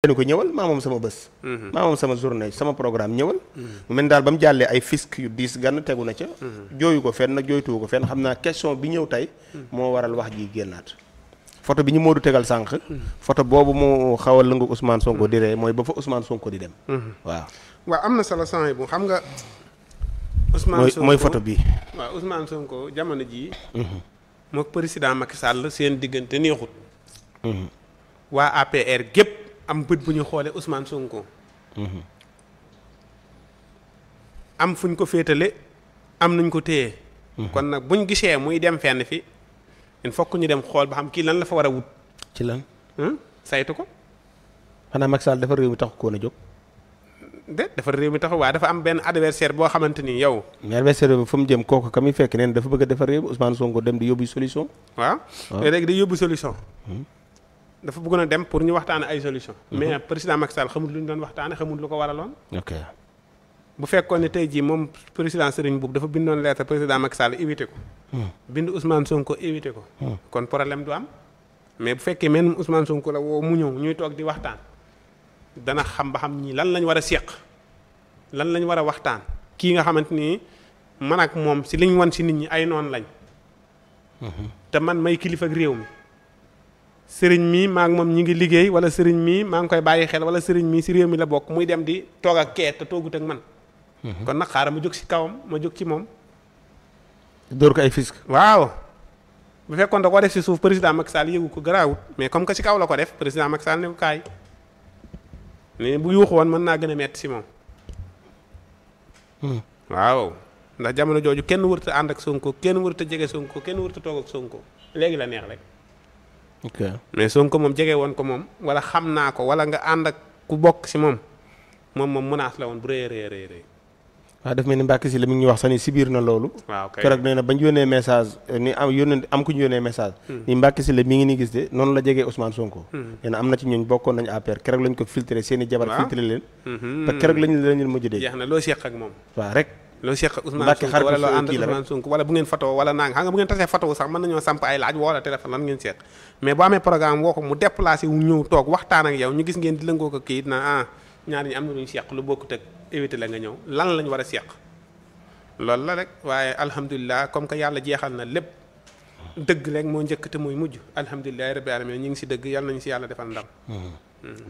ni ko ñëwal maa moom sama bés. maa moom sama journée sama programme ñëwal. mu mel daal ba mu jàllee ay fisc yu diis gann tegu na ca. jooyu ko fenn nag jooytuwu ko fenn xam naa question bi ñëw tey. moo waral wax ji génnaat. photo bi ñu Modou tegal sànq. photo boobu mu xaw a lëngu Ousmane Sonko di ree mooy ba fa Ousmane Sonko di dem. waaw am na solo sànq bu xam nga. Ousmane Sonko mooy photo bi. waaw Ousmane Sonko jamono jii. mook président Macky Sall seen diggante neexut. waa APR gépp am bët bu ñu xoolee Ousmane Sonko. am fuñ ko féetale am nuñ ko téye. kon nag buñ gisee muy dem fenn fi il faut que ñu dem xool ba xam kii lan la fa war a wut. ci lan. saytu ko. xanaa Macky Sall dafa réew mi tax ko woon a jóg. dafa réew mi tax waaye dafa am benn adversaire boo xamante ni yow. mais adversaire bi fu mu jëm kooku ka muy fekk neen dafa bëgg a defar réew mi Ousmane Sonko dem di yóbbu solution. waaw léegi day yóbbu solution. dafa bëggoon a dem pour ñu waxtaane ay solution mais président Macky Sall xamul lu ñu doon waxtaane xamul lu ko waraloon. ok bu fekkoon ne tey jii moom président Serigne Boub dafa bindoon lettre président Macky Sall éviter ko. bind Ousmane Sonko éviter ko. kon problème du am. mais bu fekkee même Ousmane Sonko la woo mu ñëw ñuy toog di waxtaan dana xam ba xam ñii lan lañ war a seq lan lañ war a waxtaan. kii nga xamante ni man ak moom si liñ wan si nit ñi ay noonu lañ. te man may kilifa ak réew mi. sëriñ mii maa ngi moom ñi ngi liggéey wala sëriñ mii maa ngi koy bàyyi xel wala sëriñ mii si réew mi la bokk muy dem di toog ak kee te toogut ak man. kon nag xaaral ma jóg si kawam ma jóg ci moom. dóor ko ay fisc. waaw bu fekkoon da koo def si suuf président Macky Sall yëgu ko garaawut mais comme que si kaw la ko def président Macky Sall ne ko kaay. mais bu yuuxu woon mën naa gën a metti si moom. waaw ndax jamono jooju kenn wërta ànd ak Sonko kenn wërta jege Sonko kenn wërta toog ak Sonko léegi la neex rek. ok mais Sonko moom jege woon ko moom wala xam naa ko wala nga ànd ak ku bokk si moom menace la woon bu rëy a rëy. waaw daf mel ni Mbacke si la mi ngi wax sax ni si biir na loolu. waaw kay keroog nee na bañ yónnee message ni am ku ñu yónnee message. ni Mbacke si la mi ngi ni gis de noonu la jegee Ousmane Sonko. nee na am na ci ñooñ bokkoon nañu APR keroog lañ ko filtré seen i jabar. filtré leen. te keroog lañu mujj dee. jeex na loo seq ak moom. waaw rek. loo seq ak Ousmane Sonko wala loo ànd ak Ousmane Sonko wala bu ngeen photo wala naa nga xam nga bu ngeen tasee photo sax mën nañoo samp ay laaj woo la téléphone lan ngeen seq mais boo amee programme woo ko mu déplacé wu ñëw toog waxtaan ak yow ñu gis ngeen di lëngoo ko kii na ñaar ñi am na luñ seq lu bokkut ak éviter la nga ñëw lan lañ war a seq loolu la rek waaye alhamdulilah comme que yàlla jeexal na lépp dëgg rek moo njëkk te mooy mujj alhamdulilah rabbil alamin ñu ngi si dëgg yàlla nañu si yàlla defal ndam.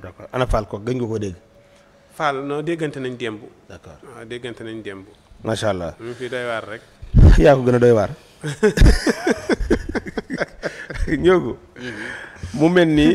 d'accord ana Fall ko gëj nga ko dégg. Fall non déggante nañ démb. d'accord waaw déggante nañ démb. macha allah mu fi doy waar rek. yaa ko gën a doy waar. ñëw ko mu mel ni.